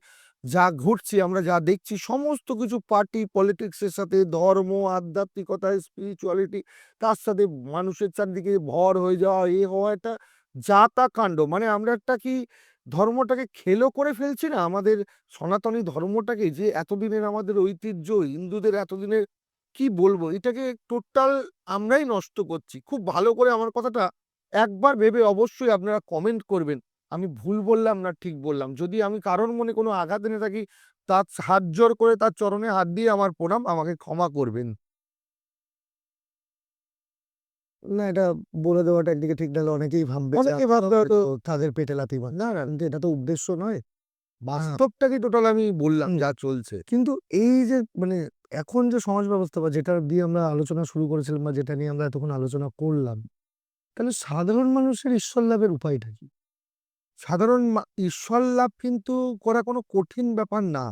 যা ঘটছে, আমরা যা দেখছি, সমস্ত কিছু পার্টি পলিটিক্সের সাথে ধর্ম, আধ্যাত্মিকতা, স্পিরিচুয়ালিটি, তার সাথে মানুষের চারদিকে ভর হয়ে যাওয়া, এ হওয়া, একটা যা তা কাণ্ড। মানে আমরা একটা কি ধর্মটাকে খেলো করে ফেলছি না, আমাদের সনাতনী ধর্মটাকে, যে এতদিনের আমাদের ঐতিহ্য, হিন্দুদের এতদিনের, কি বলবো, এটাকে টোটাল আমরাই নষ্ট করছি। খুব ভালো করে আমার কথাটা একবার ভেবে অবশ্যই আপনারা কমেন্ট করবেন, আমি ভুল বললাম না ঠিক বললাম। যদি আমি কারোর মনে কোনো আঘাত এনে থাকি, তার হাত জোর করে তার চরণে হাত দিয়ে আমার প্রণাম, আমাকে ক্ষমা করবেন। না, এটা বলে দেওয়াটা একদিকে ঠিক, নাহলে অনেকেই ভাববে যে অনেকে ভাববে হয়তো, তাদের পেটে লাথি মারছে। না না, কিন্তু এটা তো উদ্দেশ্য নয়। বাস্তবটাকে টোটাল আমি বললাম হুম। যা চলছে। কিন্তু এই যে মানে এখন যে সমাজ ব্যবস্থা বা যেটা দিয়ে আমরা আলোচনা শুরু করেছিলাম বা যেটা নিয়ে আমরা এতক্ষণ আলোচনা করলাম, তাহলে সাধারণ মানুষের ঈশ্বর লাভের উপায়টা কি? সাধারণ ঈশ্বর লাভ কিন্তু করা কোনো কঠিন ব্যাপার না।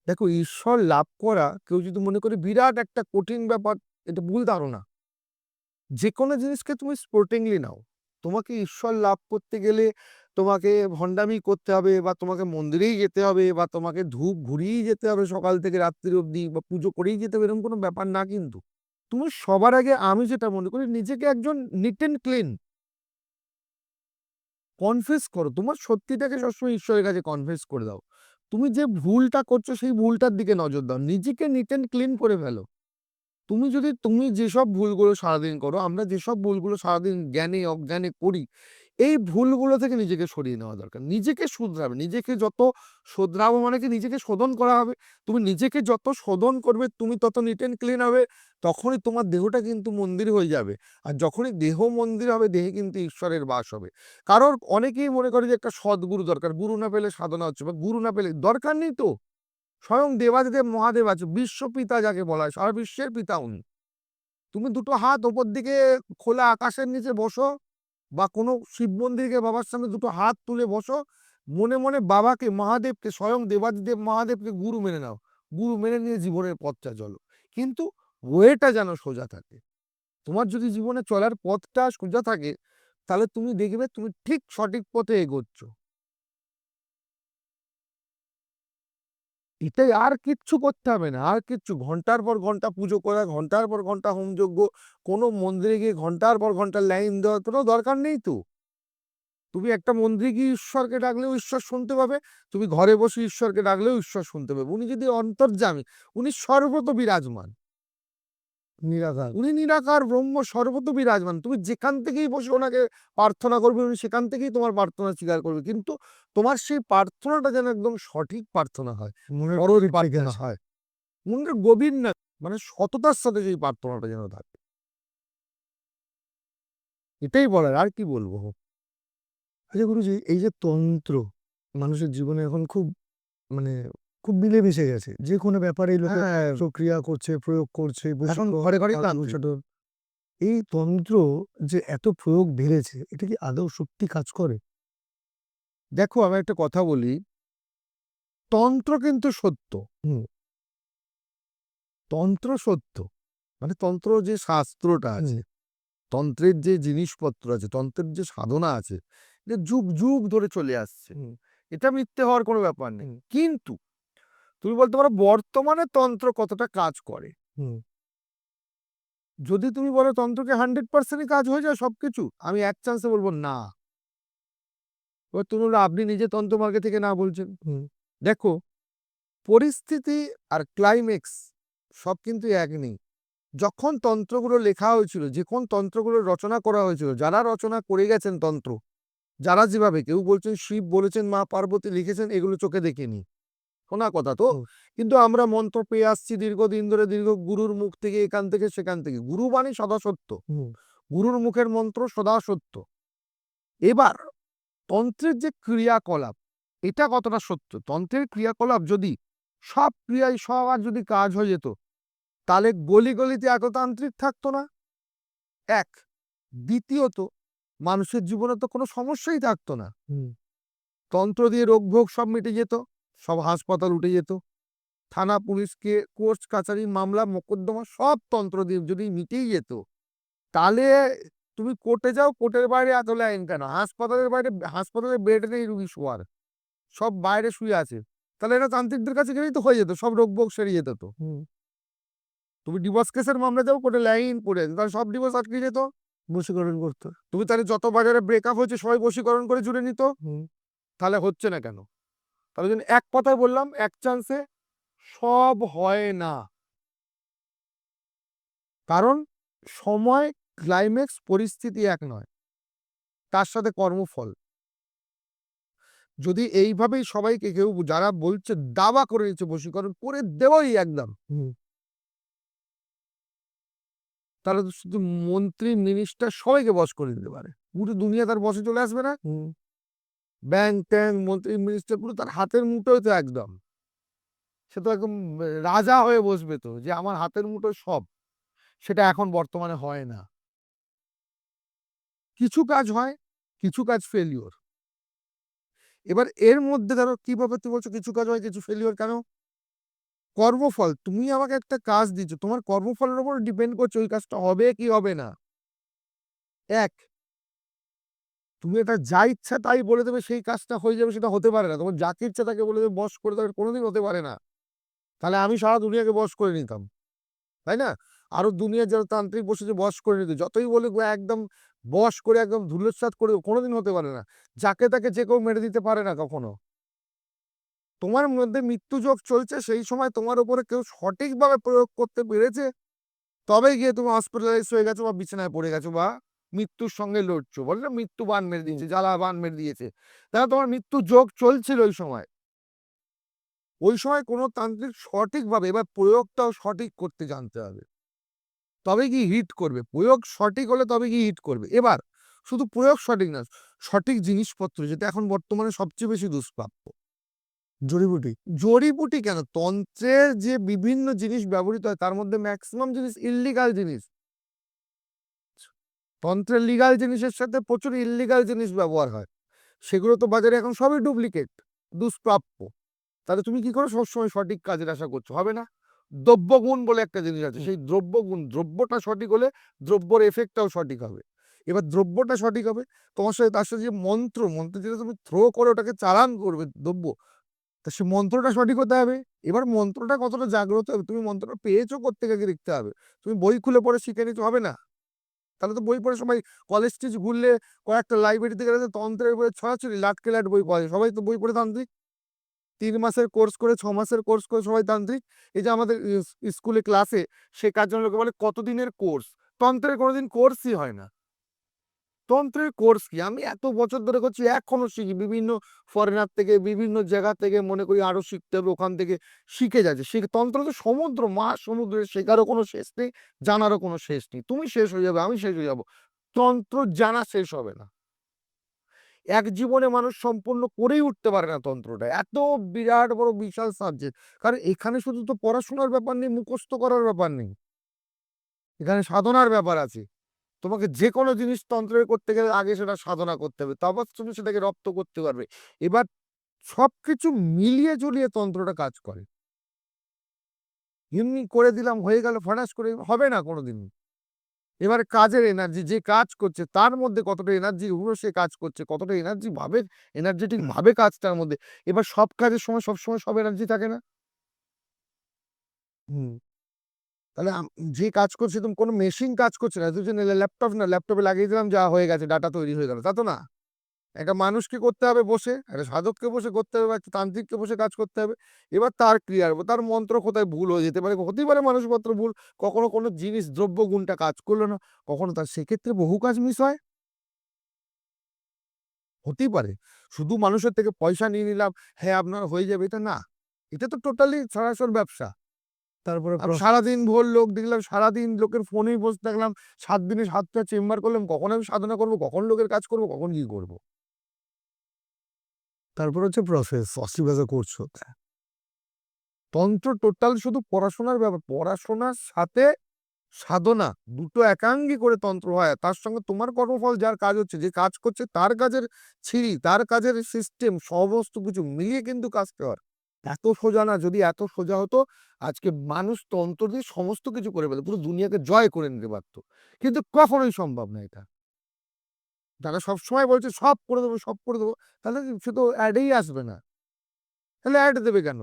দেখো, ঈশ্বর লাভ করা কেউ যদি মনে করে বিরাট একটা কঠিন ব্যাপার, এটা ভুল ধারণা। যে কোনো জিনিসকে তুমি স্পোর্টিংলি নাও। তোমাকে ঈশ্বর লাভ করতে গেলে তোমাকে ভণ্ডামি করতে হবে, বা তোমাকে মন্দিরেই যেতে হবে, বা তোমাকে ধূপ ঘুরিয়েই যেতে হবে সকাল থেকে রাত্রি অবধি, বা পুজো করেই যেতে হবে, এরকম কোনো ব্যাপার না কিন্তু। তুমি সবার আগে, আমি যেটা মনে করি, নিজেকে একজন নিট অ্যান্ড ক্লিন কনফেস করো। তোমার সত্যিটাকে সবসময় ঈশ্বরের কাছে কনফেস করে দাও। তুমি যে ভুলটা করছো সেই ভুলটার দিকে নজর দাও। নিজেকে নিট অ্যান্ড ক্লিন করে ফেলো। তুমি যেসব ভুলগুলো সারাদিন করো, আমরা যেসব ভুলগুলো সারাদিন জ্ঞানে অজ্ঞানে করি, এই ভুলগুলো থেকে নিজেকে সরিয়ে নেওয়া দরকার। নিজেকে শুধরাবে, নিজেকে যত শোধরাবো মানে কি, নিজেকে শোধন করা হবে। তুমি নিজেকে যত শোধন করবে, তুমি তত নিট অ্যান্ড ক্লিন হবে। তখনই তোমার দেহটা কিন্তু মন্দির হয়ে যাবে। আর যখনই দেহ মন্দির হবে, দেহে কিন্তু ঈশ্বরের বাস হবে। কারণ অনেকেই মনে করে যে একটা সদ্গুরু দরকার, গুরু না পেলে সাধনা হচ্ছে, বা গুরু না পেলে দরকার নেই তো। স্বয়ং দেবাদিদেব মহাদেব আছে, বিশ্বপিতা যাকে বলা হয়, সারা বিশ্বের পিতা উনি। তুমি দুটো হাত ওপর দিকে খোলা আকাশের নিচে বসো, বা কোনো শিব মন্দিরকে বাবার সামনে দুটো হাত তুলে বসো, মনে মনে বাবাকে, মহাদেবকে, স্বয়ং দেবাদিদেব মহাদেবকে গুরু মেনে নাও। গুরু মেনে নিয়ে জীবনের পথটা চলো, কিন্তু ওয়েটা যেন সোজা থাকে। তোমার যদি জীবনে চলার পথটা সোজা থাকে, তাহলে তুমি দেখবে তুমি ঠিক সঠিক পথে এগোচ্ছ। এটাই, আর কিচ্ছু করতে হবে না, আর কিচ্ছু। ঘন্টার পর ঘন্টা পুজো করা, ঘন্টার পর ঘন্টা হোমযজ্ঞ, কোনো মন্দিরে গিয়ে ঘন্টার পর ঘন্টা লাইন দেওয়ার কোনো দরকার নেই তো। তুমি একটা মন্দিরে গিয়ে ঈশ্বরকে ডাকলেও ঈশ্বর শুনতে পাবে, তুমি ঘরে বসে ঈশ্বরকে ডাকলেও ঈশ্বর শুনতে পাবে। উনি যদি অন্তর্যামী, উনি সর্বত বিরাজমান, নিরাকার। উনি নিরাকার ব্রহ্ম, সর্বত বিরাজমান। তুমি যেখান থেকেই বসে ওনাকে প্রার্থনা করবে, উনি সেখান থেকেই তোমার প্রার্থনা স্বীকার করবে। কিন্তু তোমার সেই প্রার্থনাটা যেন একদম সঠিক প্রার্থনা হয়, মনের সরল ঠিক প্রার্থনা আছে। হয়, মনের গভীর না, মানে সততার সাথে সেই প্রার্থনাটা যেন থাকে। এটাই বলার, আর কি বলবো। আচ্ছা গুরুজি, এই যে তন্ত্র মানুষের জীবনে এখন খুব মানে খুব মিলেমিশে গেছে। যে কোনো ব্যাপারেই লোকে হ্যাঁ, প্রক্রিয়া করছে, প্রয়োগ করছে, এখন বশীকরণ, ঘরে ঘরেই জাদু, তান্ত্রিক। ছোটন। এই তন্ত্র যে এত প্রয়োগ বেড়েছে, এটা কি আদৌ সত্যি কাজ করে? দেখো, আমি একটা কথা বলি, তন্ত্র কিন্তু সত্য। হুম, তন্ত্র সত্য, মানে তন্ত্র যে শাস্ত্রটা হুম, আছে, তন্ত্রের যে জিনিসপত্র আছে, তন্ত্রের যে সাধনা আছে, এটা যুগ যুগ ধরে চলে আসছে। হুম, এটা মিথ্যে হওয়ার কোনো ব্যাপার নেই। হুম, কিন্তু তুমি বলতে পারো বর্তমানে তন্ত্র কতটা কাজ করে। হুম, যদি তুমি বলো তন্ত্রকে 100% কাজ হয়ে যায় সবকিছু, আমি এক চান্সে বলবো না। এবার তুমি বলো আপনি নিজে তন্ত্র মার্গে থেকে না বলছেন। হুম, দেখো, পরিস্থিতি আর ক্লাইম্যাক্স সব কিন্তু এক নেই। যখন তন্ত্রগুলো লেখা হয়েছিল, যখন তন্ত্রগুলো রচনা করা হয়েছিল, যারা রচনা করে গেছেন তন্ত্র, যারা যেভাবে, কেউ বলছেন শিব বলেছেন, মা পার্বতী লিখেছেন, এগুলো চোখে দেখিনি, শোনা কথা তো। হুম, কিন্তু আমরা মন্ত্র পেয়ে আসছি দীর্ঘদিন ধরে, দীর্ঘ গুরুর মুখ থেকে, এখান থেকে সেখান থেকে। গুরু বাণী সদা সত্য, হুম, গুরুর মুখের মন্ত্র সদা সত্য। এবার তন্ত্রের যে ক্রিয়াকলাপ, এটা কতটা সত্য? তন্ত্রের ক্রিয়াকলাপ যদি, সব ক্রিয়ায় সবার যদি কাজ হয়ে যেত, তাহলে গলি গলিতে এত তান্ত্রিক থাকতো না, এক। দ্বিতীয়ত, মানুষের জীবনে তো কোনো সমস্যাই থাকতো না। হুম, তন্ত্র দিয়ে রোগ ভোগ সব মিটে যেত, সব হাসপাতাল উঠে যেত, থানা পুলিশকে কোর্ট কাছারি মামলা মোকদ্দমা সব তন্ত্র দিয়ে যদি মিটেই যেত, তাহলে তুমি কোর্টে যাও, কোর্টের বাইরে এত লাইন কেন? হাসপাতালের বাইরে, হাসপাতালের বেড নেই রুগী শোয়ার, সব বাইরে শুয়ে আছে, তাহলে এটা তান্ত্রিকদের কাছে গেলেই তো হয়ে যেত, সব রোগ বোগ সেরে যেত তো। তুমি ডিভোর্স কেসের মামলা যাও, কোর্টে লাইন পড়ে আছে, তাহলে সব ডিভোর্স আটকে যেত। বশীকরণ করতো। তুমি তাহলে যত বাজারে ব্রেকআপ হয়েছে সবাই বশীকরণ করে জুড়ে নিত, তাহলে হচ্ছে না কেন? তাহলে জন্য এক কথায় বললাম, এক চান্সে সব হয় না। কারণ সময়, ক্লাইম্যাক্স, পরিস্থিতি এক নয়, তার সাথে কর্মফল। যদি এইভাবেই সবাইকে কেউ যারা বলছে দাবা করে নিচ্ছে বশীকরণ করে দেবই একদম, তাহলে তো শুধু মন্ত্রী মিনিস্টার সবাইকে বশ করে দিতে পারে, পুরো দুনিয়া তার বসে চলে আসবে না? ব্যাংক ট্যাঙ্ক, মন্ত্রী মিনিস্টার পুরো তার হাতের মুঠোয় তো একদম। সে তো একদম রাজা হয়ে বসবে তো, যে আমার হাতের মুঠোয় সব। সেটা এখন বর্তমানে হয় না। কিছু কাজ হয়, কিছু কাজ ফেলিওর। এবার এর মধ্যে ধরো কিভাবে তুমি বলছো কিছু কাজ হয় কিছু ফেলিওর, কেন? কর্মফল, তুমি আমাকে একটা কাজ দিচ্ছ, তোমার কর্মফলের উপর ডিপেন্ড করছে ওই কাজটা হবে কি হবে না। এক, তুমি এটা যা ইচ্ছা তাই বলে দেবে সেই কাজটা হয়ে যাবে, সেটা হতে পারে না। তোমার যাকে ইচ্ছা তাকে বলে দেবে বশ করে দেবে, কোনোদিন হতে পারে না। তাহলে আমি সারা দুনিয়াকে বশ করে নিতাম, তাই না? আরো দুনিয়ার যারা তান্ত্রিক বসেছে বশ করে নিত, যতই বলে একদম বশ করে একদম ধুলোচ্ছাদ করে, কোনোদিন হতে পারে না। যাকে তাকে যে কেউ মেরে দিতে পারে না কখনো। তোমার মধ্যে মৃত্যু যোগ চলছে, সেই সময় তোমার উপরে কেউ সঠিকভাবে প্রয়োগ করতে পেরেছে, তবে গিয়ে তুমি হসপিটালাইজ হয়ে গেছো বা বিছানায় পড়ে গেছো বা মৃত্যুর সঙ্গে লড়ছো। বলে না মৃত্যু বান মেরে দিয়েছে, জ্বালা বান মেরে দিয়েছে, তাহলে তোমার মৃত্যু যোগ চলছিল ওই সময়। ওই সময় কোনো তান্ত্রিক সঠিকভাবে, এবার প্রয়োগটাও সঠিক করতে জানতে হবে, তবে কি হিট করবে। প্রয়োগ সঠিক হলে তবে কি হিট করবে। এবার শুধু প্রয়োগ সঠিক না, সঠিক জিনিসপত্র, যেটা এখন বর্তমানে সবচেয়ে বেশি দুষ্প্রাপ্য, জড়িবুটি। জড়িবুটি কেন, তন্ত্রের যে বিভিন্ন জিনিস ব্যবহৃত হয় তার মধ্যে ম্যাক্সিমাম জিনিস ইল্লিগাল জিনিস। তন্ত্রের লিগাল জিনিসের সাথে প্রচুর ইল্লিগাল জিনিস ব্যবহার হয়, সেগুলো তো বাজারে এখন সবই ডুপ্লিকেট, দুষ্প্রাপ্য। তাহলে তুমি কি করে সবসময় সঠিক কাজের আশা করছো? হবে না। দ্রব্যগুণ বলে একটা জিনিস আছে, সেই দ্রব্যগুণ, দ্রব্যটা সঠিক হলে দ্রব্যর এফেক্টটাও সঠিক হবে। এবার দ্রব্যটা সঠিক হবে, তোমার সাথে তার সাথে যে মন্ত্র, মন্ত্র যেটা তুমি থ্রো করে ওটাকে চালান করবে দ্রব্য, তা সে মন্ত্রটা সঠিক হতে হবে। এবার মন্ত্রটা কতটা জাগ্রত হবে, তুমি মন্ত্রটা পেয়েছো কোত্থেকে আগে দেখতে হবে। তুমি বই খুলে পড়ে শিখে নিতে হবে না। তাহলে তো বই পড়ে সবাই কলেজ স্ট্রিট ঘুরলে কয়েকটা লাইব্রেরিতে গেলে তো তন্ত্রের বই ছড়াছড়ি, লাটকে লাট বই পড়ে, সবাই তো বই পড়ে তান্ত্রিক। 3 মাসের কোর্স করে, 6 মাসের কোর্স করে সবাই তান্ত্রিক। এই যে আমাদের স্কুলে ক্লাসে শেখার জন্য লোকে বলে কত দিনের কোর্স, তন্ত্রের কোনোদিন কোর্সই হয় না। তন্ত্রের কোর্স কি? আমি এত বছর ধরে করছি, এখনো শিখি। বিভিন্ন ফরেনার থেকে, বিভিন্ন জায়গা থেকে মনে করি আরো শিখতে হবে, ওখান থেকে শিখে যাচ্ছে। তন্ত্র তো সমুদ্র, মহাসমুদ্রের, শেখারও কোনো শেষ নেই, জানারও কোনো শেষ নেই। তুমি শেষ হয়ে যাবে, আমি শেষ হয়ে যাব, তন্ত্র জানা শেষ হবে না। এক জীবনে মানুষ সম্পূর্ণ করেই উঠতে পারে না তন্ত্রটা, এত বিরাট বড় বিশাল সাবজেক্ট। কারণ এখানে শুধু তো পড়াশোনার ব্যাপার নেই, মুখস্থ করার ব্যাপার নেই, এখানে সাধনার ব্যাপার আছে। তোমাকে যে কোনো জিনিস তন্ত্রের করতে গেলে আগে সেটা সাধনা করতে হবে, তারপর তুমি সেটাকে রপ্ত করতে পারবে। এবার সবকিছু মিলিয়ে ঝুলিয়ে তন্ত্রটা কাজ করে। এমনি করে দিলাম হয়ে গেল ফাটাস করে, হবে না কোনোদিন। এবারে কাজের এনার্জি, যে কাজ করছে তার মধ্যে কতটা এনার্জি উড়ো সে কাজ করছে, কতটা এনার্জি ভাবে, এনার্জেটিক ভাবে কাজটার মধ্যে। এবার সব কাজের সময় সবসময় সব এনার্জি থাকে না। হুম। তাহলে যে কাজ করছে, তুমি কোনো মেশিন কাজ করছে না, তুমি ল্যাপটপ না, ল্যাপটপে লাগিয়ে দিলাম যা হয়ে গেছে, ডাটা তৈরি হয়ে গেল, তা তো না। একটা মানুষকে করতে হবে বসে, একটা সাধককে বসে করতে হবে, বা একটা তান্ত্রিককে বসে কাজ করতে হবে। এবার তার ক্লিয়ার হবে, তার মন্ত্র কোথায় ভুল হয়ে যেতে পারে, হতেই পারে মানুষপত্র ভুল, কখনো কোনো জিনিস দ্রব্য গুণটা কাজ করলো না, কখনো তার সেক্ষেত্রে বহু কাজ মিস হয়, হতেই পারে। শুধু মানুষের থেকে পয়সা নিয়ে নিলাম, হ্যাঁ আপনার হয়ে যাবে, এটা না। এটা তো টোটালি সরাসরি ব্যবসা। তারপরে আমি সারাদিন ভোর লোক দেখলাম, সারাদিন লোকের ফোনেই বসে থাকলাম, 7 দিনে 7টা চেম্বার করলাম, কখন আমি সাধনা করবো, কখন লোকের কাজ করবো, কখন কি করবো। তারপর হচ্ছে প্রসেস অস্ত্রোপচার করছো। তন্ত্র টোটাল শুধু পড়াশোনার ব্যাপার, পড়াশোনার সাথে সাধনা দুটো একাঙ্গী করে তন্ত্র হয়। তার সঙ্গে তোমার কর্মফল, যার কাজ হচ্ছে, যে কাজ করছে তার কাজের ছিরি, তার কাজের সিস্টেম, সমস্ত কিছু মিলিয়ে কিন্তু কাজটা হয়। এত সোজা না। যদি এত সোজা হতো, আজকে মানুষ তন্ত্র দিয়ে সমস্ত কিছু করে ফেলে, পুরো দুনিয়াকে জয় করে নিতে পারতো। কিন্তু কখনোই সম্ভব না এটা। যারা সবসময় বলছে সব করে দেবো, সব করে দেবো, তাহলে সে তো অ্যাডেই আসবে না। তাহলে অ্যাড দেবে কেন?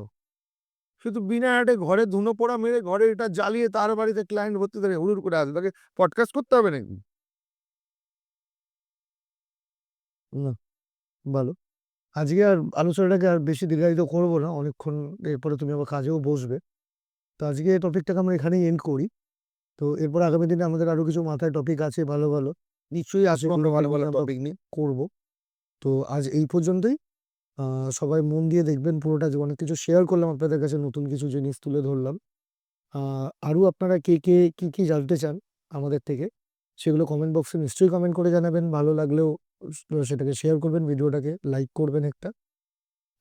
শুধু বিনা অ্যাডে ঘরে ধুনো পোড়া মেরে ঘরে এটা জ্বালিয়ে তার বাড়িতে ক্লায়েন্ট ভর্তি করে হুড়ুড় করে আসবে, তাকে পডকাস্ট করতে হবে নাকি? না, ভালো। আজকে আর আলোচনাটাকে আর বেশি দীর্ঘায়িত করবো না, অনেকক্ষণ এরপরে তুমি আবার কাজেও বসবে। তো আজকে টপিকটাকে আমরা এখানেই এন্ড করি। তো এরপর আগামী দিনে আমাদের আরো কিছু মাথায় টপিক আছে ভালো ভালো, নিশ্চয়ই আসবো আমরা ভালো ভালো আমরা টপিক নিয়ে। করবো। তো আজ এই পর্যন্তই। সবাই মন দিয়ে দেখবেন পুরোটা, যে অনেক কিছু শেয়ার করলাম আপনাদের কাছে, নতুন কিছু জিনিস তুলে ধরলাম। আরও আপনারা কে কে কি কি জানতে চান আমাদের থেকে, সেগুলো কমেন্ট বক্সে নিশ্চয়ই কমেন্ট করে জানাবেন। ভালো লাগলেও সেটাকে শেয়ার করবেন, ভিডিওটাকে লাইক করবেন একটা।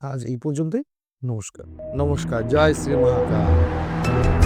আজ এই পর্যন্তই। নমস্কার। নমস্কার, জয় শ্রী মহাকাল।